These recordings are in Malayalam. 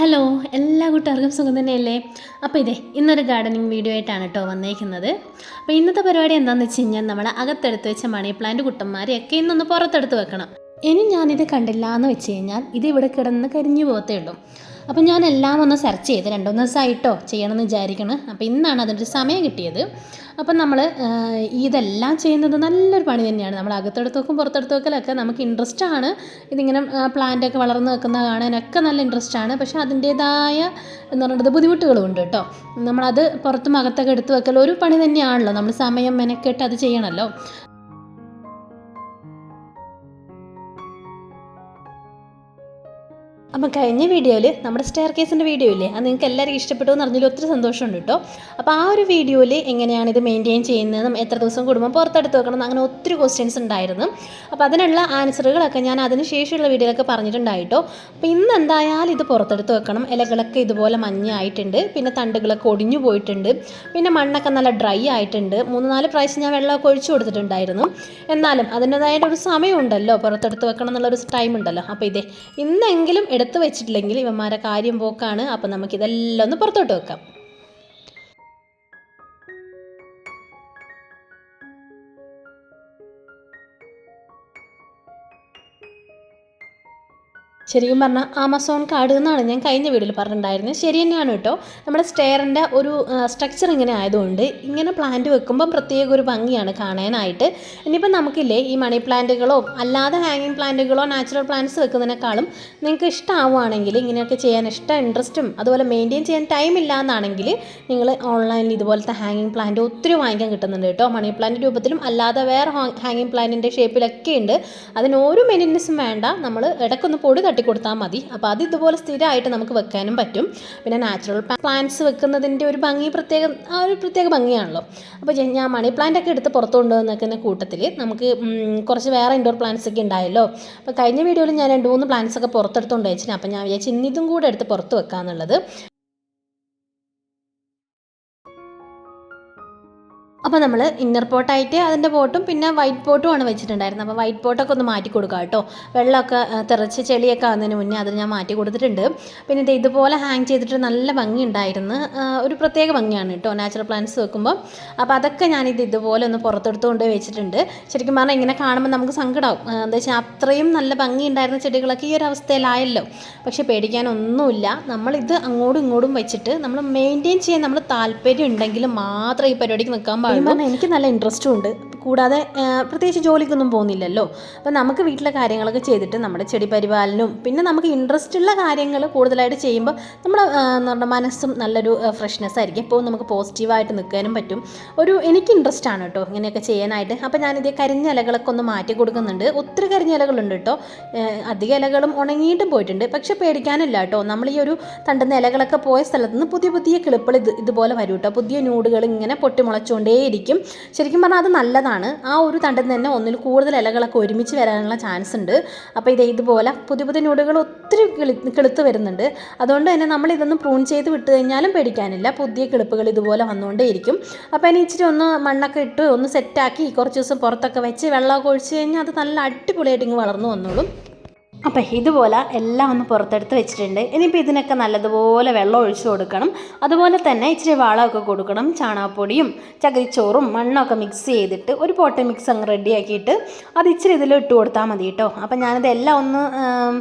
ഹലോ, എല്ലാ കൂട്ടുകാർക്കും സുഖം തന്നെയല്ലേ? അപ്പോൾ ഇന്നൊരു ഗാർഡനിങ് വീഡിയോ ആയിട്ടാണ് കേട്ടോ വന്നേക്കുന്നത്. അപ്പോൾ ഇന്നത്തെ പരിപാടി എന്താണെന്ന് വെച്ച് കഴിഞ്ഞാൽ നമ്മുടെ അകത്തെടുത്ത് വെച്ച മണി പ്ലാന്റ് കുട്ടന്മാരെയൊക്കെ ഇന്നൊന്ന് പുറത്തെടുത്ത് വെക്കണം. ഇനി ഞാനിത് കണ്ടില്ല എന്ന് വെച്ച് കഴിഞ്ഞാൽ ഇത് ഇവിടെ കിടന്ന് കരിഞ്ഞു പോകത്തേ ഉള്ളൂ. അപ്പോൾ ഞാൻ എല്ലാം ഒന്ന് സെർച്ച് ചെയ്ത് 2-3 ദിവസമായിട്ടോ ചെയ്യണമെന്ന് വിചാരിക്കണം. അപ്പോൾ ഇന്നാണ് അതിൻ്റെ സമയം കിട്ടിയത്. അപ്പം നമ്മൾ ഇതെല്ലാം ചെയ്യുന്നത് നല്ലൊരു പണി തന്നെയാണ്. നമ്മൾ അകത്തെടുത്ത് വെക്കും പുറത്തെടുത്ത് വെക്കലൊക്കെ നമുക്ക് ഇൻട്രസ്റ്റ് ആണ്. ഇതിങ്ങനെ പ്ലാന്റൊക്കെ വളർന്ന് വെക്കുന്ന കാണാനൊക്കെ നല്ല ഇൻട്രസ്റ്റ് ആണ്. പക്ഷേ അതിൻ്റേതായ എന്ന് പറയുന്നത് ബുദ്ധിമുട്ടുകളും ഉണ്ട് കേട്ടോ. നമ്മളത് പുറത്തും അകത്തൊക്കെ എടുത്ത് വെക്കൽ ഒരു പണി തന്നെയാണല്ലോ. നമ്മൾ സമയം മെനക്കെട്ട് അത് ചെയ്യണമല്ലോ. അപ്പോൾ കഴിഞ്ഞ വീഡിയോയിൽ നമ്മുടെ സ്റ്റെയർ കേസിൻ്റെ വീഡിയോ ഇല്ലേ, അത് നിങ്ങൾക്ക് എല്ലാവർക്കും ഇഷ്ടപ്പെട്ടു എന്ന് പറഞ്ഞാൽ ഒത്തിരി സന്തോഷമുണ്ട് കേട്ടോ. അപ്പോൾ ആ ഒരു വീഡിയോയിൽ എങ്ങനെയാണ് ഇത് മെയിൻറ്റെയിൻ ചെയ്യുന്നതും എത്ര ദിവസം കൂടുമ്പോൾ പുറത്തെടുത്ത് വെക്കണം അങ്ങനെ ഒത്തിരി ക്വസ്റ്റ്യൻസ് ഉണ്ടായിരുന്നു. അപ്പോൾ അതിനുള്ള ആൻസറുകളൊക്കെ ഞാൻ അതിന് ശേഷമുള്ള വീഡിയോയിലൊക്കെ പറഞ്ഞിട്ടുണ്ടായിട്ടോ. അപ്പോൾ ഇന്ന് എന്തായാലും ഇത് പുറത്തെടുത്ത് വെക്കണം. ഇലകളൊക്കെ ഇതുപോലെ മഞ്ഞായിട്ടുണ്ട്, പിന്നെ തണ്ടുകളൊക്കെ ഒടിഞ്ഞു പോയിട്ടുണ്ട്, പിന്നെ മണ്ണൊക്കെ നല്ല ഡ്രൈ ആയിട്ടുണ്ട്. 3-4 പ്രാവശ്യം ഞാൻ വെള്ളമൊക്കെ ഒഴിച്ചു കൊടുത്തിട്ടുണ്ടായിരുന്നു. എന്നാലും അതിൻ്റെതായിട്ട് ഒരു സമയമുണ്ടല്ലോ, പുറത്തെടുത്ത് വെക്കണം എന്നുള്ളൊരു ടൈം ഉണ്ടല്ലോ. അപ്പോൾ ഇന്നെങ്കിലും എടുത്ത് വെച്ചിട്ടില്ലെങ്കിൽ ഇവന്മാരെ കാര്യം പോക്കാണ്. അപ്പം നമുക്കിതെല്ലാം ഒന്ന് പുറത്തോട്ട് വെക്കാം. ശരിക്കും പറഞ്ഞാൽ ആമസോൺ കാർഡ് എന്നാണ് ഞാൻ കഴിഞ്ഞ വീഡിയോയിൽ പറഞ്ഞിട്ടുണ്ടായിരുന്നത്. ശരി തന്നെയാണ് കേട്ടോ. നമ്മുടെ സ്റ്റെയറിൻ്റെ ഒരു സ്ട്രക്ചർ ഇങ്ങനെ ആയതുകൊണ്ട് ഇങ്ങനെ പ്ലാന്റ് വെക്കുമ്പോൾ പ്രത്യേക ഒരു ഭംഗിയാണ് കാണാനായിട്ട്. ഇനിയിപ്പോൾ നമുക്കില്ലേ ഈ മണി പ്ലാന്റുകളോ അല്ലാതെ ഹാങ്ങിങ് പ്ലാന്റുകളോ നാച്ചുറൽ പ്ലാന്റ്സ് വെക്കുന്നതിനേക്കാളും നിങ്ങൾക്ക് ഇഷ്ടമാവുകയാണെങ്കിൽ ഇങ്ങനെയൊക്കെ ചെയ്യാൻ ഇൻട്രസ്റ്റും അതുപോലെ മെയിൻറ്റെയിൻ ചെയ്യാൻ ടൈം ഇല്ല എന്നാണെങ്കിൽ നിങ്ങൾ ഓൺലൈനിൽ ഇതുപോലത്തെ ഹാങ്ങിങ് പ്ലാന്റ് ഒത്തിരി വാങ്ങിക്കാൻ കിട്ടുന്നുണ്ട് കേട്ടോ. മണി പ്ലാന്റ് രൂപത്തിലും അല്ലാതെ വേറെ ഹാങ്ങിങ് പ്ലാന്റിൻ്റെ ഷേപ്പിലൊക്കെ ഉണ്ട്. അതിന് ഒരു മെയിൻ്റെനൻസും വേണ്ട, നമ്മൾ ഇടയ്ക്കൊന്ന് പൊടി കൊടുത്താൽ മതി. അപ്പോൾ അത് ഇതുപോലെ സ്ഥിരമായിട്ട് നമുക്ക് വെക്കാനും പറ്റും. പിന്നെ നാച്ചുറൽ പ്ലാന്റ്സ് വെക്കുന്നതിൻ്റെ ഒരു പ്രത്യേക ഭംഗിയാണല്ലോ. അപ്പോൾ ഞാൻ മണി പ്ലാന്റ് ഒക്കെ എടുത്ത് പുറത്ത് കൊണ്ടുവന്നിരിക്കുന്ന കൂട്ടത്തിൽ നമുക്ക് കുറച്ച് വേറെ ഇൻഡോർ പ്ലാന്റ്സ് ഒക്കെ ഉണ്ടായല്ലോ. അപ്പോൾ കഴിഞ്ഞ വീഡിയോയിൽ ഞാൻ 2-3 പ്ലാന്റ്സ് ഒക്കെ പുറത്തെടുത്തുകൊണ്ട് വെച്ചിട്ടുണ്ട്. അപ്പോൾ ഞാൻ വിചാരിച്ചു ഇന്നിതും കൂടെ എടുത്ത് പുറത്ത് വെക്കാമെന്നുള്ളത്. അപ്പോൾ നമ്മൾ ഇന്നർ പോട്ടായിട്ട് അതിൻ്റെ പോട്ടും പിന്നെ വൈറ്റ് പോട്ടുമാണ് വെച്ചിട്ടുണ്ടായിരുന്നത്. അപ്പോൾ വൈറ്റ് പോട്ടൊക്കെ ഒന്ന് മാറ്റി കൊടുക്കാം കേട്ടോ. വെള്ളമൊക്കെ തെറിച്ച് ചെളിയൊക്കെ ആകുന്നതിന് മുന്നേ അത് ഞാൻ മാറ്റി കൊടുത്തിട്ടുണ്ട്. പിന്നെ ഇതുപോലെ ഹാങ് ചെയ്തിട്ട് നല്ല ഭംഗി ഉണ്ടായിരുന്നു. ഒരു പ്രത്യേക ഭംഗിയാണ് കേട്ടോ നാച്ചുറൽ പ്ലാന്റ്സ് വെക്കുമ്പോൾ. അപ്പോൾ അതൊക്കെ ഞാനിത് ഇതുപോലെ ഒന്ന് പുറത്തെടുത്ത് കൊണ്ട് വെച്ചിട്ടുണ്ട്. ശരിക്കും പറഞ്ഞാൽ ഇങ്ങനെ കാണുമ്പോൾ നമുക്ക് സങ്കടമാവും. എന്താ വെച്ചാൽ അത്രയും നല്ല ഭംഗി ഉണ്ടായിരുന്ന ചെടികളൊക്കെ ഈ ഒരു അവസ്ഥയിലായല്ലോ. പക്ഷേ പേടിക്കാനൊന്നുമില്ല. നമ്മളിത് അങ്ങോട്ടും ഇങ്ങോട്ടും വെച്ചിട്ട് നമ്മൾ മെയിൻറ്റെയിൻ ചെയ്യാൻ നമ്മൾ താല്പര്യം ഉണ്ടെങ്കിൽ മാത്രം ഈ പരിപാടിക്ക് നിൽക്കാൻ പാടില്ല. എനിക്ക് നല്ല ഇൻട്രസ്റ്റും ഉണ്ട്. കൂടാതെ പ്രത്യേകിച്ച് ജോലിക്കൊന്നും പോകുന്നില്ലല്ലോ. അപ്പോൾ നമുക്ക് വീട്ടിലെ കാര്യങ്ങളൊക്കെ ചെയ്തിട്ട് നമ്മുടെ ചെടി പരിപാലനവും പിന്നെ നമുക്ക് ഇൻട്രസ്റ്റ് ഉള്ള കാര്യങ്ങൾ കൂടുതലായിട്ട് ചെയ്യുമ്പോൾ നമ്മുടെ മനസ്സും നല്ലൊരു ഫ്രഷ്നെസ് ആയിരിക്കും. ഇപ്പോൾ നമുക്ക് പോസിറ്റീവായിട്ട് നിൽക്കാനും പറ്റും. എനിക്ക് ഇൻട്രസ്റ്റ് ആണ് കേട്ടോ ഇങ്ങനെയൊക്കെ ചെയ്യാനായിട്ട്. അപ്പോൾ ഞാനിത് കരിഞ്ഞ ഇലകളൊക്കെ ഒന്ന് മാറ്റി കൊടുക്കുന്നുണ്ട്. ഒത്തിരി കരിഞ്ഞ ഇലകളുണ്ട് കേട്ടോ. അധിക ഇലകളും ഉണങ്ങിയിട്ടും പോയിട്ടുണ്ട്. പക്ഷെ പേടിക്കാനില്ല കേട്ടോ. നമ്മൾ ഈ ഒരു തണ്ടുന്ന ഇലകളൊക്കെ പോയ സ്ഥലത്ത് നിന്ന് പുതിയ കിളിപ്പുകൾ ഇതുപോലെ വരും കേട്ടോ. പുതിയ നൂടുകൾ ഇങ്ങനെ പൊട്ടിമുളച്ചുകൊണ്ടേയിരിക്കും. ശരിക്കും പറഞ്ഞാൽ അത് നല്ലതാണ്. ആ ഒരു തണ്ടിൽ നിന്ന് തന്നെ ഒന്നിൽ കൂടുതൽ ഇലകളൊക്കെ ഒരുമിച്ച് വരാനുള്ള ചാൻസ് ഉണ്ട്. അപ്പോൾ ഇതുപോലെ പുതിയ നൂടുകൾ ഒത്തിരി കിളുത്ത് വരുന്നുണ്ട്. അതുകൊണ്ട് തന്നെ നമ്മൾ ഇതൊന്ന് പ്രൂൺ ചെയ്ത് വിട്ട് കഴിഞ്ഞാലും പേടിക്കാനില്ല. പുതിയ കിളിപ്പുകൾ ഇതുപോലെ വന്നുകൊണ്ടേയിരിക്കും. അപ്പോൾ ഇനി ഇച്ചിരി ഒന്ന് മണ്ണൊക്കെ ഇട്ട് ഒന്ന് സെറ്റാക്കി കുറച്ച് ദിവസം പുറത്തൊക്കെ വെച്ച് വെള്ളമൊക്കെ ഒഴിച്ച് കഴിഞ്ഞാൽ അത് നല്ല അടിപൊളിയായിട്ട് ഇങ്ങ് വളർന്നു വന്നോളും. അപ്പോൾ ഇതുപോലെ എല്ലാം ഒന്ന് പുറത്തെടുത്ത് വെച്ചിട്ടുണ്ട്. ഇനിയിപ്പോൾ ഇതിനൊക്കെ നല്ലതുപോലെ വെള്ളം ഒഴിച്ചു കൊടുക്കണം. അതുപോലെ തന്നെ ഇച്ചിരി വളമൊക്കെ കൊടുക്കണം. ചാണകപ്പൊടിയും ചകിരിച്ചോറും മണ്ണൊക്കെ മിക്സ് ചെയ്തിട്ട് ഒരു പോട്ട് മിക്സ് അങ്ങ് റെഡിയാക്കിയിട്ട് അത് ഇച്ചിരി ഇതിൽ ഇട്ട് കൊടുത്താൽ മതി കേട്ടോ. അപ്പോൾ ഞാനിതെല്ലാം ഒന്ന്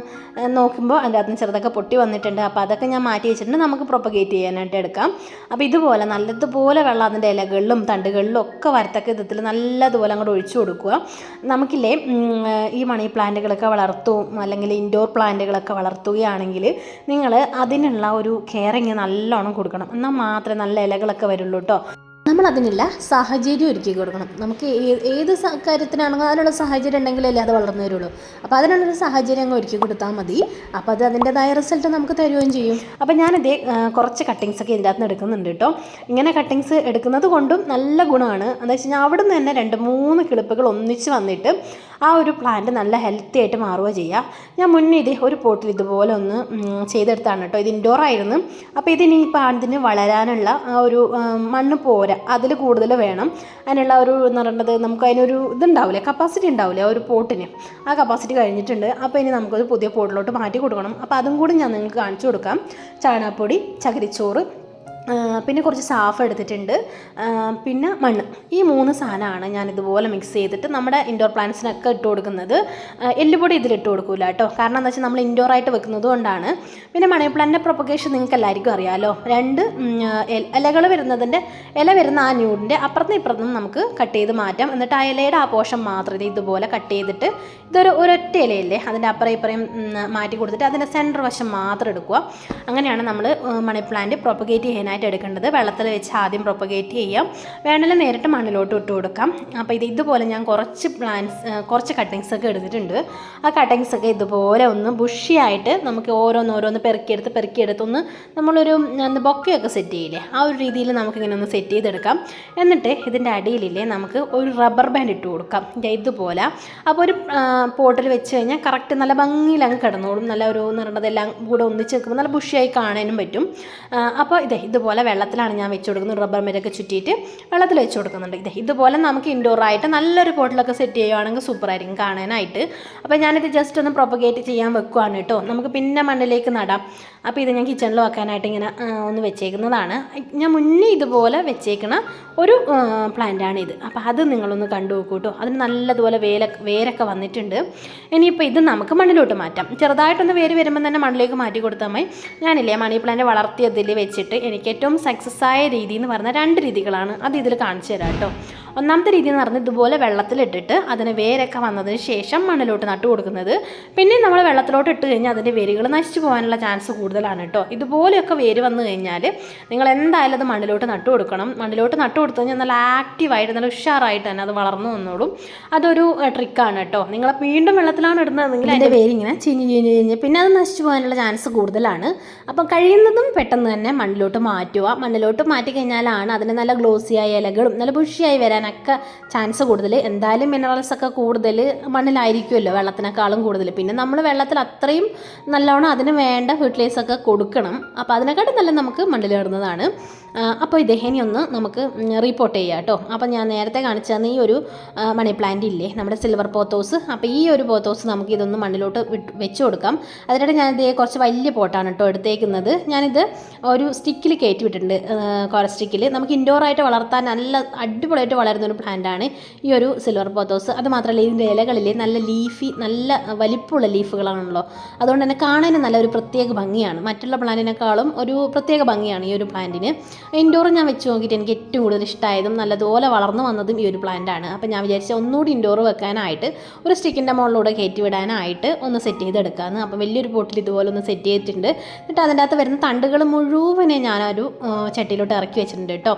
നോക്കുമ്പോൾ അതിൻ്റെ അകത്ത് ചെറുതൊക്കെ പൊട്ടി വന്നിട്ടുണ്ട്. അപ്പോൾ അതൊക്കെ ഞാൻ മാറ്റി വെച്ചിട്ടുണ്ട്. നമുക്ക് പ്രൊപ്പഗേറ്റ് ചെയ്യാനായിട്ട് എടുക്കാം. അപ്പോൾ ഇതുപോലെ നല്ലതുപോലെ വെള്ളം അതിൻ്റെ ഇലകളിലും തണ്ടുകളിലും ഒക്കെ വരത്തക്ക വിധത്തിൽ നല്ലതുപോലെ അങ്ങോട്ട് ഒഴിച്ചു കൊടുക്കുക. നമുക്കില്ലേ ഈ മണി പ്ലാന്റുകളൊക്കെ വളർത്തും അല്ലെങ്കിൽ ഇൻഡോർ പ്ലാന്റുകളൊക്കെ വളർത്തുകയാണെങ്കിൽ നിങ്ങൾ അതിനുള്ള ഒരു കെയറിങ് നല്ലോണം കൊടുക്കണം. എന്നാൽ മാത്രമേ നല്ല ഇലകളൊക്കെ വരുള്ളൂ കേട്ടോ. നമ്മളതിനുള്ള സാഹചര്യം ഒരുക്കി കൊടുക്കണം. നമുക്ക് ഏത് കാര്യത്തിനാണെങ്കിലും അതിനുള്ള സാഹചര്യം ഉണ്ടെങ്കിലല്ലേ അത് വളർന്നു വരുള്ളൂ. അപ്പോൾ അതിനുള്ളൊരു സാഹചര്യം അങ്ങ് ഒരുക്കി കൊടുത്താൽ മതി. അപ്പോൾ അത് അതിൻ്റെതായ റിസൾട്ട് നമുക്ക് തരുകയും ചെയ്യും. അപ്പോൾ ഞാനിത് കുറച്ച് കട്ടിങ്സൊക്കെ ഇതിൻ്റെ അകത്ത് നിന്ന് എടുക്കുന്നുണ്ട് കേട്ടോ. ഇങ്ങനെ കട്ടിങ്സ് എടുക്കുന്നത് കൊണ്ടും നല്ല ഗുണമാണ്. എന്താ വെച്ച് കഴിഞ്ഞാൽ അവിടെ നിന്ന് തന്നെ 2-3 കിളിപ്പുകൾ ഒന്നിച്ച് വന്നിട്ട് ആ ഒരു പ്ലാന്റ് നല്ല ഹെൽത്തി ആയിട്ട് മാറുക ചെയ്യുക. ഞാൻ മുന്നേ ഒരു പോട്ടിൽ ഇതുപോലെ ഒന്ന് ചെയ്തെടുത്താണ് കേട്ടോ. ഇത് ഇൻഡോർ ആയിരുന്നു. അപ്പോൾ ഇതിനിപ്പോൾ അതിന് വളരാനുള്ള ആ ഒരു മണ്ണ് പോരാ. അതിൽ കൂടുതൽ വേണം. അതിനുള്ള ഒരു എന്ന് പറയുന്നത് നമുക്ക് അതിനൊരു ഇതുണ്ടാവില്ലേ, കപ്പാസിറ്റി ഉണ്ടാവില്ലേ ഒരു പോട്ടിന്, ആ കപ്പാസിറ്റി കഴിഞ്ഞിട്ടുണ്ട്. അപ്പോൾ ഇനി നമുക്കൊരു പുതിയ പോട്ടിലോട്ട് മാറ്റി കൊടുക്കണം. അപ്പോൾ അതും കൂടി ഞാൻ നിങ്ങൾക്ക് കാണിച്ചു കൊടുക്കാം. ചാണകപ്പൊടി, ചകിരിച്ചോറ്, പിന്നെ കുറച്ച് സാഫ് എടുത്തിട്ടുണ്ട്, പിന്നെ മണ്ണ്. ഈ 3 സാധനമാണ് ഞാൻ ഇതുപോലെ മിക്സ് ചെയ്തിട്ട് നമ്മുടെ ഇൻഡോർ പ്ലാന്റ്സിനൊക്കെ ഇട്ട് കൊടുക്കുന്നത്. എല്ലുപൊടി ഇതിലിട്ട് കൊടുക്കില്ല കേട്ടോ, കാരണം എന്താ വെച്ചാൽ നമ്മൾ ഇൻഡോർ ആയിട്ട് വെക്കുന്നത് കൊണ്ടാണ്. പിന്നെ മണി പ്ലാന്റിൻ്റെ പ്രൊപ്പഗേഷൻ നിങ്ങൾക്ക് എല്ലാവർക്കും അറിയാമല്ലോ. 2 ഇലകൾ വരുന്നതിൻ്റെ ഇല വരുന്ന ആ ന്യൂഡിൻ്റെ അപ്പുറത്തും ഇപ്പുറത്തും നമുക്ക് കട്ട് ചെയ്ത് മാറ്റാം. എന്നിട്ട് ആ ഇലയുടെ ആ പോർഷൻ മാത്രം ഇതുപോലെ കട്ട് ചെയ്തിട്ട് ഒരൊറ്റ ഇലയില്ലേ അതിൻ്റെ അപ്പുറം ഇപ്പുറം മാറ്റി കൊടുത്തിട്ട് അതിൻ്റെ സെൻറ്റർ വശം മാത്രം എടുക്കുക. അങ്ങനെയാണ് നമ്മൾ മണി പ്ലാന്റ് പ്രൊപ്പഗേറ്റ് ചെയ്യാനായിട്ട് എടുക്കേണ്ടത്. വെള്ളത്തിൽ വെച്ച് ആദ്യം പ്രൊപ്പഗേറ്റ് ചെയ്യാം, വേണമെങ്കിൽ നേരിട്ട് മണ്ണിലോട്ട് ഇട്ട് കൊടുക്കാം. അപ്പോൾ ഇതുപോലെ ഞാൻ കുറച്ച് കട്ടിങ്സ് ഒക്കെ എടുത്തിട്ടുണ്ട്. ആ കട്ടിങ്സ് ഒക്കെ ഇതുപോലെ ഒന്ന് ബുഷിയായിട്ട് നമുക്ക് ഓരോന്ന് പെറുക്കിയെടുത്ത് ഒന്ന് നമ്മളൊരു ബൊക്കയൊക്കെ സെറ്റ് ചെയ്യില്ലേ, ആ ഒരു രീതിയിൽ നമുക്കിങ്ങനെ ഒന്ന് സെറ്റ് ചെയ്തെടുക്കാം. എന്നിട്ട് ഇതിൻ്റെ അടിയിലില്ലേ നമുക്ക് ഒരു റബ്ബർ ബാൻഡ് ഇട്ട് കൊടുക്കാം ഇതുപോലെ. അപ്പോൾ ഒരു പോട്ടിൽ വെച്ച് കഴിഞ്ഞാൽ കറക്റ്റ് നല്ല ഭംഗിയിൽ അങ്ങ് കിടന്നോളും. നല്ല ഒരു നിറണ്ടതെല്ലാം കൂടെ ഒന്നിച്ച് വെക്കുമ്പോൾ നല്ല ബുഷിയായി കാണാനും പറ്റും. അപ്പോൾ ഇതുപോലെ വെള്ളത്തിലാണ് ഞാൻ വെച്ച് കൊടുക്കുന്നത്. റബ്ബർ മേലൊക്കെ ചുറ്റിയിട്ട് വെള്ളത്തിൽ വെച്ച് കൊടുക്കുന്നുണ്ട്. ഇതുപോലെ നമുക്ക് ഇൻഡോറായിട്ട് നല്ലൊരു പോട്ടിലൊക്കെ സെറ്റ് ചെയ്യുകയാണെങ്കിൽ സൂപ്പറായിരിക്കും കാണാനായിട്ട്. അപ്പോൾ ഞാനിത് ജസ്റ്റ് ഒന്ന് പ്രൊപ്പഗേറ്റ് ചെയ്യാൻ വെക്കുവാണ് കേട്ടോ. നമുക്ക് പിന്നെ മണ്ണിലേക്ക് നടാം. അപ്പോൾ ഇത് ഞാൻ കിച്ചണിൽ വെക്കാനായിട്ട് ഇങ്ങനെ ഒന്ന് വെച്ചേക്കുന്നതാണ്. ഞാൻ മുന്നേ ഇതുപോലെ വെച്ചേക്കുന്ന ഒരു പ്ലാന്റാണിത്. അപ്പോൾ അത് നിങ്ങളൊന്ന് കണ്ടു നോക്കൂ കേട്ടോ. അതിന് നല്ലതുപോലെ വേരൊക്കെ വന്നിട്ടുണ്ട്. ഇനിയിപ്പോൾ ഇത് നമുക്ക് മണ്ണിലോട്ട് മാറ്റാം. ചെറുതായിട്ടൊന്ന് വേര് വരുമ്പോൾ തന്നെ മണ്ണിലേക്ക് മാറ്റി കൊടുത്താൽ മതി. ഞാനില്ലേ മണി പ്ലാന്റ് വളർത്തിയതിൽ വെച്ചിട്ട് എനിക്ക് ഏറ്റവും സക്സസ് ആയ രീതി എന്ന് പറഞ്ഞാൽ 2 രീതികളാണ്. അത് ഇതിൽ കാണിച്ചു തരാം കേട്ടോ. ഒന്നാമത്തെ രീതി എന്ന് പറഞ്ഞാൽ ഇതുപോലെ വെള്ളത്തിലിട്ടിട്ട് അതിന് വേരൊക്കെ വന്നതിന് ശേഷം മണ്ണിലോട്ട് നട്ടു കൊടുക്കുന്നത്. പിന്നെ നമ്മൾ വെള്ളത്തിലോട്ട് ഇട്ട് കഴിഞ്ഞാൽ അതിൻ്റെ വേരുകൾ നശിച്ചു പോകാനുള്ള ചാൻസ് കൂടുതലാണ് കേട്ടോ. ഇതുപോലെയൊക്കെ വേര് വന്നു കഴിഞ്ഞാൽ നിങ്ങൾ എന്തായാലും അത് മണ്ണിലോട്ട് നട്ടു കൊടുക്കണം. മണ്ണിലോട്ട് നട്ടു കൊടുത്തു കഴിഞ്ഞാൽ നല്ല ആക്റ്റീവായിട്ട് നല്ല ഉഷാറായിട്ട് തന്നെ അത് വളർന്നു വന്നോളും. അതൊരു ട്രിക്കാണ് കേട്ടോ. നിങ്ങൾ വീണ്ടും വെള്ളത്തിലാണ് ഇടുന്നതെങ്കിൽ അതിൻ്റെ വേരിങ്ങനെ ചിഞ്ഞ് പിന്നെ അത് നശിച്ചു പോകാനുള്ള ചാൻസ് കൂടുതലാണ്. അപ്പം കഴിയുന്നതും പെട്ടെന്ന് തന്നെ മണ്ണിലോട്ട് മാറ്റുക. മണ്ണിലോട്ട് മാറ്റി കഴിഞ്ഞാലാണ് അതിന് നല്ല ഗ്ലോസിയായ ഇലകളും നല്ല ബുഷിയായി വരാനൊക്കെ ചാൻസ് കൂടുതൽ. എന്തായാലും മിനറൽസ് ഒക്കെ കൂടുതൽ മണ്ണിലായിരിക്കുമല്ലോ വെള്ളത്തിനേക്കാളും കൂടുതൽ. പിന്നെ നമ്മൾ വെള്ളത്തിൽ അത്രയും നല്ലോണം അതിന് വേണ്ട ഫെർട്ടിലൈസൊക്കെ കൊടുക്കണം. അപ്പോൾ അതിനെക്കാട്ടും നല്ല നമുക്ക് മണ്ണിലിടുന്നതാണ്. അപ്പോൾ ഇനി ഒന്ന് നമുക്ക് റിപ്പോർട്ട് ചെയ്യാം കേട്ടോ. അപ്പോൾ ഞാൻ നേരത്തെ കാണിച്ചു തന്ന ഈ ഒരു മണി പ്ലാന്റ് ഇല്ലേ നമ്മുടെ സിൽവർ പോത്തോസ്. അപ്പോൾ ഈ ഒരു പോത്തോസ് നമുക്ക് ഇതൊന്ന് മണ്ണിലോട്ട് വെച്ച് കൊടുക്കാം. അതിനിടെ ഞാനിത് കുറച്ച് വലിയ പോട്ടാണ് കേട്ടോ എടുത്തേക്കുന്നത്. ഞാനിത് ഒരു സ്റ്റിക്കിൽ കയറ്റി വിട്ടിട്ടുണ്ട്. കോര സ്റ്റിക്കിൽ നമുക്ക് ഇൻഡോറായിട്ട് വളർത്താൻ നല്ല അടിപൊളിയായിട്ട് വളരുന്നൊരു പ്ലാന്റാണ് ഈ ഒരു സിൽവർ പോത്തോസ്. അത് മാത്രമല്ല ഇതിൻ്റെ ഇലകളിൽ നല്ല ലീഫി നല്ല വലിപ്പമുള്ള ലീഫുകളാണല്ലോ. അതുകൊണ്ട് തന്നെ കാണാനും നല്ല ഒരു പ്രത്യേക ഭംഗിയാണ്. മറ്റുള്ള പ്ലാന്റിനേക്കാളും ഒരു പ്രത്യേക ഭംഗിയാണ് ഈ ഒരു പ്ലാന്റിന്. ഇൻഡോർ ഞാൻ വെച്ച് നോക്കിയിട്ട് എനിക്ക് ഏറ്റവും കൂടുതൽ ഇഷ്ടമായതും നല്ലതുപോലെ വളർന്നു വന്നതും ഈ ഒരു പ്ലാന്റാണ്. അപ്പോൾ ഞാൻ വിചാരിച്ച ഒന്നുകൂടി ഇൻഡോർ വെക്കാനായിട്ട് ഒരു സ്റ്റിക്കിൻ്റെ മുകളിലൂടെ കയറ്റി വിടാനായിട്ട് ഒന്ന് സെറ്റ് ചെയ്തെടുക്കാമെന്ന്. അപ്പോൾ വലിയൊരു പോട്ടിൽ ഇതുപോലെ ഒന്ന് സെറ്റ് ചെയ്തിട്ടുണ്ട്. എന്നിട്ട് അതിൻ്റെ അകത്ത് വരുന്ന തണ്ടുകൾ മുഴുവനെ ഞാനൊരു ചട്ടിയിലോട്ട് ഇറക്കി വെച്ചിട്ടുണ്ട് കേട്ടോ.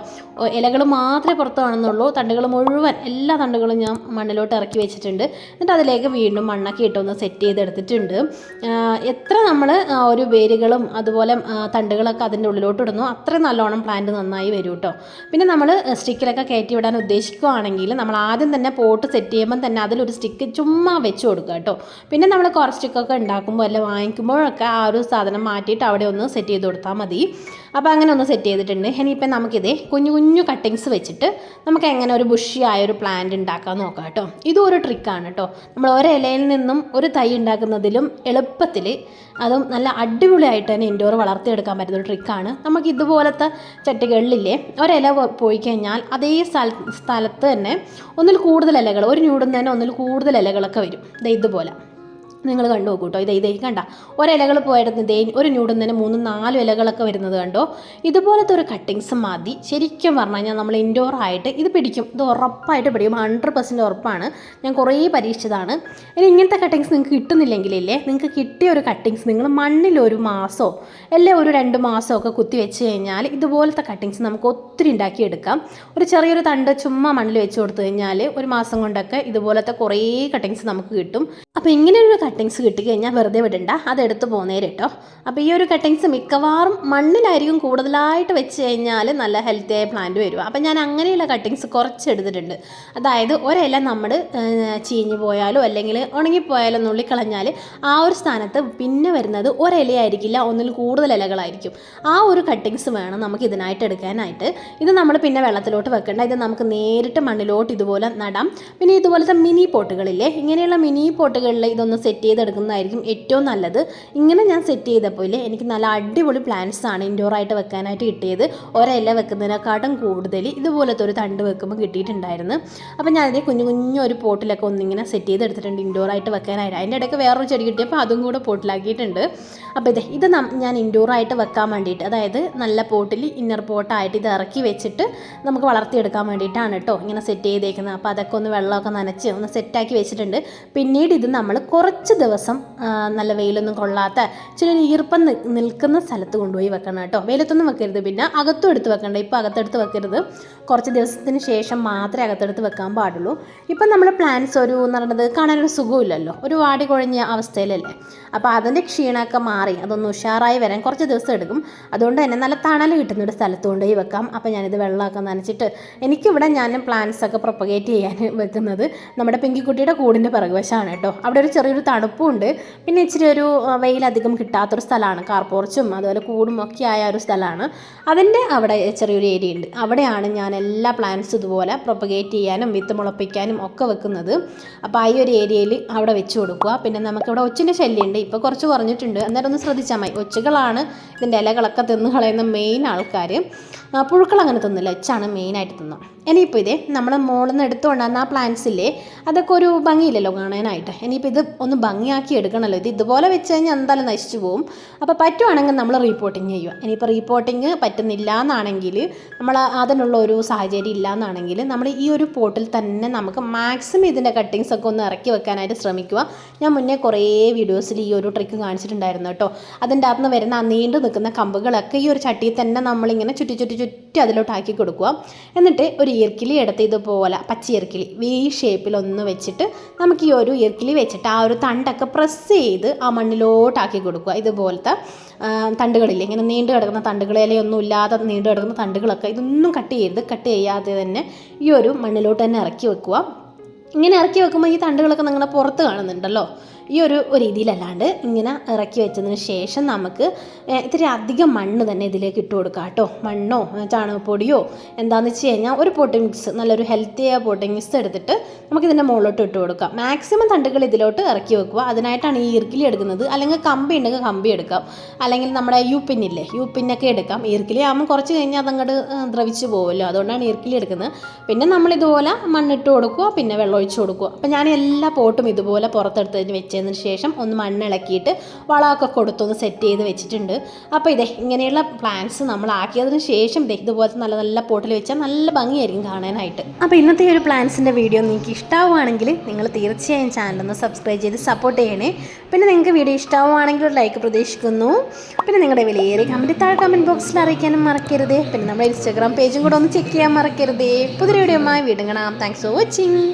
ഇലകൾ മാത്രമേ പുറത്ത് കാണുന്നുള്ളൂ. തണ്ടുകൾ മുഴുവൻ എല്ലാ തണ്ടുകളും ഞാൻ മണ്ണിലോട്ട് ഇറക്കി വെച്ചിട്ടുണ്ട്. എന്നിട്ട് അതിലേക്ക് വീണ്ടും മണ്ണൊക്കെ ഇട്ടൊന്ന് സെറ്റ് ചെയ്തെടുത്തിട്ടുണ്ട്. എത്ര നമ്മൾ ഒരു വേരുകളും അതുപോലെ തണ്ടുകളൊക്കെ അതിൻ്റെ ഉള്ളിലോട്ട് ഇടുന്നു അത്രയും നല്ലോണം പ്ലാന്റ് നന്നായി വരും കേട്ടോ. പിന്നെ നമ്മൾ സ്റ്റിക്കിലൊക്കെ കയറ്റി വിടാൻ ഉദ്ദേശിക്കുകയാണെങ്കിൽ നമ്മൾ ആദ്യം തന്നെ പോട്ട് സെറ്റ് ചെയ്യുമ്പം തന്നെ അതിലൊരു സ്റ്റിക്ക് ചുമ്മാ വെച്ച് കൊടുക്കുക കേട്ടോ. പിന്നെ നമ്മൾ കുറച്ച് സ്റ്റിക്കൊക്കെ ഉണ്ടാക്കുമ്പോൾ അല്ല വാങ്ങിക്കുമ്പോഴൊക്കെ ആ ഒരു സാധനം മാറ്റിയിട്ട് അവിടെ ഒന്ന് സെറ്റ് ചെയ്ത് കൊടുത്താൽ മതി. അപ്പോൾ അങ്ങനെ ഒന്ന് സെറ്റ് ചെയ്തിട്ടുണ്ട്. ഇനിയിപ്പോൾ നമുക്കിത് കുഞ്ഞു കുഞ്ഞു കട്ടിങ്സ് വെച്ചിട്ട് നമുക്ക് എങ്ങനെ ഒരു ബുഷിയായ ഒരു പ്ലാന്റ് ഉണ്ടാക്കാൻ നോക്കാം കേട്ടോ. ഇതും ഒരു ട്രിക്കാണ് കേട്ടോ. നമ്മൾ ഒരിലയിൽ നിന്നും ഒരു തൈ ഉണ്ടാക്കുന്നതിലും എളുപ്പത്തിൽ അതും നല്ല അടിപൊളിയായിട്ട് തന്നെ ഇൻഡോർ വളർത്തിയെടുക്കാൻ പറ്റുന്ന ഒരു ട്രിക്കാണ്. നമുക്ക് ഇതുപോലത്തെ ചട്ടികളിലില്ലേ ഒരില പോയി കഴിഞ്ഞാൽ അതേ സ്ഥലത്ത് തന്നെ ഒന്നിൽ കൂടുതൽ ഇലകൾ, ഒരു ന്യൂഡിൽ തന്നെ ഒന്നിൽ കൂടുതൽ ഇലകളൊക്കെ വരും. ഇതുപോലെ നിങ്ങൾ കണ്ടു നോക്കൂ കേട്ടോ. ഇതേ കണ്ട ഒരിലകൾ പോയിടുന്നത് ഒരു ന്യൂഡിൽ തന്നെ 3-4 ഇലകളൊക്കെ വരുന്നത് കണ്ടോ. ഇതുപോലത്തെ ഒരു കട്ടിങ്സ് മതി. ശരിക്കും പറഞ്ഞു കഴിഞ്ഞാൽ നമ്മൾ ഇൻഡോർ ആയിട്ട് ഇത് പിടിക്കും. ഇത് ഉറപ്പായിട്ട് പിടിക്കും. 100% ഉറപ്പാണ്. ഞാൻ കുറേ പരീക്ഷിച്ചതാണ്. ഇനി ഇങ്ങനത്തെ കട്ടിങ്സ് നിങ്ങൾക്ക് കിട്ടുന്നില്ലെങ്കിലേ നിങ്ങൾക്ക് കിട്ടിയ ഒരു കട്ടിങ്സ് നിങ്ങൾ മണ്ണിൽ ഒരു മാസമോ അല്ലെ ഒരു 2 മാസമോ ഒക്കെ കുത്തി വെച്ച് കഴിഞ്ഞാൽ ഇതുപോലത്തെ കട്ടിങ്സ് നമുക്ക് ഒത്തിരി ഉണ്ടാക്കിയെടുക്കാം. ഒരു ചെറിയൊരു തണ്ട് ചുമ്മാ മണ്ണിൽ വെച്ച് കൊടുത്തു കഴിഞ്ഞാൽ ഒരു മാസം കൊണ്ടൊക്കെ ഇതുപോലത്തെ കുറേ കട്ടിങ്സ് നമുക്ക് കിട്ടും. അപ്പോൾ ഇങ്ങനെയൊരു കട്ടിങ്സ് കിട്ടിക്കഴിഞ്ഞാൽ വെറുതെ വിടണ്ട, അതെടുത്ത് പോന്നേര് കേട്ടോ. അപ്പോൾ ഈ ഒരു കട്ടിങ്സ് മിക്കവാറും മണ്ണിലായിരിക്കും കൂടുതലായിട്ട് വെച്ച് കഴിഞ്ഞാൽ നല്ല ഹെൽത്തിയായ പ്ലാന്റ് വരും. അപ്പോൾ ഞാൻ അങ്ങനെയുള്ള കട്ടിങ്സ് കുറച്ച് എടുത്തിട്ടുണ്ട്. അതായത് ഒരില നമ്മൾ ചീഞ്ഞു പോയാലോ അല്ലെങ്കിൽ ഉണങ്ങിപ്പോയാലോ നുള്ളിക്കളഞ്ഞാൽ ആ ഒരു സ്ഥാനത്ത് പിന്നെ വരുന്നത് ഒരിലയായിരിക്കില്ല, ഒന്നിൽ കൂടുതൽ ഇലകളായിരിക്കും. ആ ഒരു കട്ടിങ്സ് വേണം നമുക്ക് ഇതിനായിട്ട് എടുക്കാനായിട്ട്. ഇത് നമ്മൾ പിന്നെ വെള്ളത്തിലോട്ട് വെക്കേണ്ട, ഇത് നമുക്ക് നേരിട്ട് മണ്ണിലോട്ട് ഇതുപോലെ നടാം. പിന്നെ ഇതുപോലത്തെ മിനി പോട്ടുകളില്ലേ, ഇങ്ങനെയുള്ള മിനി പോട്ടുകളിൽ ഇതൊന്ന് സെറ്റ് ചെയ്തെടുക്കുന്നതായിരിക്കും ഏറ്റവും നല്ലത്. ഇങ്ങനെ ഞാൻ സെറ്റ് ചെയ്തപ്പോൾ എനിക്ക് നല്ല അടിപൊളി പ്ലാന്റ്സ് ആണ് ഇൻഡോറായിട്ട് വെക്കാനായിട്ട് കിട്ടിയത്. ഒരില വെക്കുന്നതിനെക്കാട്ടും കൂടുതൽ ഇതുപോലത്തെ ഒരു തണ്ട് വെക്കുമ്പോൾ കിട്ടിയിട്ടുണ്ടായിരുന്നു. അപ്പോൾ ഞാനത് കുഞ്ഞു കുഞ്ഞു ഒരു പോട്ടിലൊക്കെ ഒന്നിങ്ങനെ സെറ്റ് ചെയ്തെടുത്തിട്ടുണ്ട് ഇൻഡോറായിട്ട് വെക്കാനായിട്ട്. അതിൻ്റെ ഇടയ്ക്ക് വേറൊരു ചെടി കിട്ടിയപ്പോൾ അതും കൂടെ പോട്ടിലാക്കിയിട്ടുണ്ട്. അപ്പോൾ ഇത് ഞാൻ ഇൻഡോറായിട്ട് വെക്കാൻ വേണ്ടിയിട്ട്, അതായത് നല്ല പോട്ടിൽ ഇന്നർ പോട്ടായിട്ട് ഇത് ഇറക്കി വെച്ചിട്ട് നമുക്ക് വളർത്തിയെടുക്കാൻ വേണ്ടിയിട്ടാണ് കേട്ടോ ഇങ്ങനെ സെറ്റ് ചെയ്തേക്കുന്നത്. അപ്പോൾ അതൊക്കെ ഒന്ന് വെള്ളമൊക്കെ നനച്ച് ഒന്ന് സെറ്റാക്കി വെച്ചിട്ടുണ്ട്. പിന്നീട് ഇത് നമ്മൾ കുറച്ച് ദിവസം നല്ല വെയിലൊന്നും കൊള്ളാത്ത ചില ഈർപ്പം നിൽക്കുന്ന സ്ഥലത്ത് കൊണ്ടുപോയി വെക്കണം കേട്ടോ. വെയിലത്തൊന്നും വെക്കരുത്, പിന്നെ അകത്തും എടുത്ത് വെക്കണ്ട. ഇപ്പോൾ അകത്തെടുത്ത് വെക്കരുത്, കുറച്ച് ദിവസത്തിന് ശേഷം മാത്രമേ അകത്തെടുത്ത് വെക്കാൻ പാടുള്ളൂ. ഇപ്പം നമ്മൾ പ്ലാന്റ്സ് ഒരു എന്ന് പറയുന്നത് കാണാനൊരു സുഖമില്ലല്ലോ, ഒരു വാടി കുഴഞ്ഞ അവസ്ഥയിലല്ലേ. അപ്പോൾ അതിൻ്റെ ക്ഷീണമൊക്കെ മാറി അതൊന്ന് ഉഷാറായി വരാൻ കുറച്ച് ദിവസം എടുക്കും. അതുകൊണ്ട് തന്നെ നല്ല തണൽ കിട്ടുന്നൊരു സ്ഥലത്ത് കൊണ്ടുപോയി വെക്കാം. അപ്പോൾ ഞാനിത് വെള്ളമൊക്കെ നനച്ചിട്ട്, എനിക്കിവിടെ ഞാൻ പ്ലാന്റ്സൊക്കെ പ്രൊപ്പഗേറ്റ് ചെയ്യാൻ വെക്കുന്നത് നമ്മുടെ പിങ്കിക്കുട്ടിയുടെ കൂടിൻ്റെ പിറകുവശമാണ് കേട്ടോ. അവിടെ ഒരു ചെറിയൊരു തണുപ്പുണ്ട്, പിന്നെ ഇച്ചിരി ഒരു വെയിലധികം കിട്ടാത്തൊരു സ്ഥലമാണ്. കാർപോർച്ചും അതുപോലെ കൂടും ഒക്കെ ആയ ഒരു സ്ഥലമാണ്. അതിൻ്റെ അവിടെ ചെറിയൊരു ഏരിയ ഉണ്ട്. അവിടെയാണ് ഞാൻ എല്ലാ പ്ലാന്റ്സും ഇതുപോലെ പ്രൊപ്പഗേറ്റ് ചെയ്യാനും വിത്ത് മുളപ്പിക്കാനും ഒക്കെ വെക്കുന്നത്. അപ്പോൾ ആ ഒരു ഏരിയയിൽ അവിടെ വെച്ച് കൊടുക്കുക. പിന്നെ നമുക്കിവിടെ ഒച്ചിൻ്റെ ശല്യമുണ്ട്, ഇപ്പോൾ കുറച്ച് കുറഞ്ഞിട്ടുണ്ട്. അന്നേരം ഒന്ന് ശ്രദ്ധിച്ചാൽ മതി. ഒച്ചുകളാണ് ഇതിൻ്റെ ഇലകളൊക്കെ തിന്ന് കളയുന്ന മെയിൻ ആൾക്കാർ. പുഴുക്കൾ അങ്ങനെ തിന്നില്ല, ഒച്ചാണ് മെയിനായിട്ട് തിന്നുക. ഇനിയിപ്പോൾ ഇതേ നമ്മൾ മുകളിൽ നിന്ന് എടുത്തുകൊണ്ടാകുന്ന ആ പ്ലാന്റ്സ് ഇല്ലേ, അതൊക്കെ ഒരു ഭംഗിയില്ലല്ലോ കാണാനായിട്ട്. ഇനിയിപ്പോൾ ഇത് ഒന്ന് ഭംഗിയാക്കി എടുക്കണമല്ലോ. ഇത് ഇതുപോലെ വെച്ച് കഴിഞ്ഞാൽ എന്തായാലും നശിച്ചു പോകും. അപ്പോൾ പറ്റുവാണെങ്കിൽ നമ്മൾ റീപോർട്ടിങ് ചെയ്യുക. ഇനിയിപ്പോൾ റീപോർട്ടിങ് പറ്റുന്നില്ല എന്നാണെങ്കിൽ, നമ്മൾ അതിനുള്ള ഒരു സാഹചര്യം ഇല്ല എന്നാണെങ്കിൽ, നമ്മൾ ഈ ഒരു പോട്ടിൽ തന്നെ നമുക്ക് മാക്സിമം ഇതിൻ്റെ കട്ടിങ്സ് ഒക്കെ ഒന്ന് ഇറക്കി വെക്കാനായിട്ട് ശ്രമിക്കുക. ഞാൻ മുന്നേ കുറേ വീഡിയോസിൽ ഈ ഒരു ട്രിക്ക് കാണിച്ചിട്ടുണ്ടായിരുന്നു കേട്ടോ. അതിൻ്റെ അകത്ത് നിന്ന് വരുന്ന ആ നീണ്ടു നിൽക്കുന്ന കമ്പുകളൊക്കെ ഈ ഒരു ചട്ടിയിൽ തന്നെ നമ്മളിങ്ങനെ ചുറ്റി അതിലോട്ടാക്കി കൊടുക്കുക. എന്നിട്ട് ഒരു ഈർക്കിലി എടുത്ത് ഇതുപോലെ പച്ച ഈർക്കിലി വി ഷേപ്പിൽ ഒന്ന് വെച്ചിട്ട് നമുക്ക് ഈ ഒരു ഈർക്കിലി വെച്ചിട്ട് ആ ഒരു തണ്ടൊക്കെ പ്രസ് ചെയ്ത് ആ മണ്ണിലോട്ടാക്കി കൊടുക്കുക. ഇതുപോലത്തെ തണ്ടുകളില്ലേ, ഇങ്ങനെ നീണ്ടു കിടക്കുന്ന തണ്ടുകൾ, ഇലയൊന്നും ഇല്ലാതെ നീണ്ടു കിടക്കുന്ന തണ്ടുകളൊക്കെ ഇതൊന്നും കട്ട് ചെയ്യാതെ തന്നെ ഈ ഒരു മണ്ണിലോട്ട് തന്നെ ഇറക്കി വെക്കുക. ഇങ്ങനെ ഇറക്കി വെക്കുമ്പോൾ ഈ തണ്ടുകളൊക്കെ നിങ്ങളുടെ പുറത്ത് കാണുന്നുണ്ടല്ലോ. ഈ ഒരു രീതിയിലല്ലാണ്ട് ഇങ്ങനെ ഇറക്കി വെച്ചതിന് ശേഷം നമുക്ക് ഇത്തിരി അധികം മണ്ണ് തന്നെ ഇതിലേക്ക് ഇട്ട് കൊടുക്കാം കേട്ടോ. മണ്ണോ ചാണകപ്പൊടിയോ എന്താണെന്ന് വെച്ച് കഴിഞ്ഞാൽ ഒരു പോട്ടിംഗ് മിക്സ്, നല്ലൊരു ഹെൽത്തിയായ പോട്ടിംഗ് മിക്സ് എടുത്തിട്ട് നമുക്കിതിൻ്റെ മുകളിലോട്ട് ഇട്ട് കൊടുക്കാം. മാക്സിമം തണ്ടുകൾ ഇതിലോട്ട് ഇറക്കി വെക്കുക. അതിനായിട്ടാണ് ഈ ഈർക്കിലി എടുക്കുന്നത്. അല്ലെങ്കിൽ കമ്പി ഉണ്ടെങ്കിൽ കമ്പി എടുക്കാം, അല്ലെങ്കിൽ നമ്മുടെ യു പിന്നൊക്കെ എടുക്കാം. ഈർക്കിലി ആകുമ്പോൾ കുറച്ച് കഴിഞ്ഞാൽ അതങ്ങോട്ട് ദ്രവിച്ച് പോകുമല്ലോ, അതുകൊണ്ടാണ് ഈർക്കിലി എടുക്കുന്നത്. പിന്നെ നമ്മളിതുപോലെ മണ്ണിട്ട് കൊടുക്കുക, പിന്നെ വെള്ളം ഒഴിച്ച് കൊടുക്കുക. അപ്പോൾ ഞാൻ എല്ലാ പോട്ടും ഇതുപോലെ പുറത്തെടുത്തതിന് വെച്ചതിന് ശേഷം ഒന്ന് മണ്ണിളക്കിയിട്ട് വളമൊക്കെ കൊടുത്തൊന്ന് സെറ്റ് ചെയ്ത് വെച്ചിട്ടുണ്ട്. അപ്പോൾ ഇങ്ങനെയുള്ള പ്ലാന്റ്സ് നമ്മൾ ആക്കിയതിന് ശേഷം ഇതുപോലത്തെ നല്ല നല്ല പോട്ടിൽ വെച്ചാൽ നല്ല ഭംഗിയായിരിക്കും കാണാനായിട്ട്. അപ്പോൾ ഇന്നത്തെ ഒരു പ്ലാന്റ്സിൻ്റെ വീഡിയോ നിങ്ങൾക്ക് ഇഷ്ടമാവുകയാണെങ്കിൽ നിങ്ങൾ തീർച്ചയായും ചാനലൊന്ന് സബ്സ്ക്രൈബ് ചെയ്ത് സപ്പോർട്ട് ചെയ്യണേ. പിന്നെ നിങ്ങൾക്ക് വീഡിയോ ഇഷ്ടമാവുകയാണെങ്കിൽ ഒരു ലൈക്ക് പ്രതീക്ഷിക്കുന്നു. പിന്നെ നിങ്ങളുടെ വിലയേറിയ കമൻറ്റ് താഴെ കമൻറ്റ് ബോക്സിൽ അറിയിക്കാനും മറക്കരുത്. പിന്നെ നമ്മുടെ ഇൻസ്റ്റാഗ്രാം പേജും കൂടെ ഒന്ന് ചെക്ക് ചെയ്യാൻ മറക്കരുത്. പുതിയ വീഡിയോയുമായി വീണ്ടും കാണാം. Thanks for watching.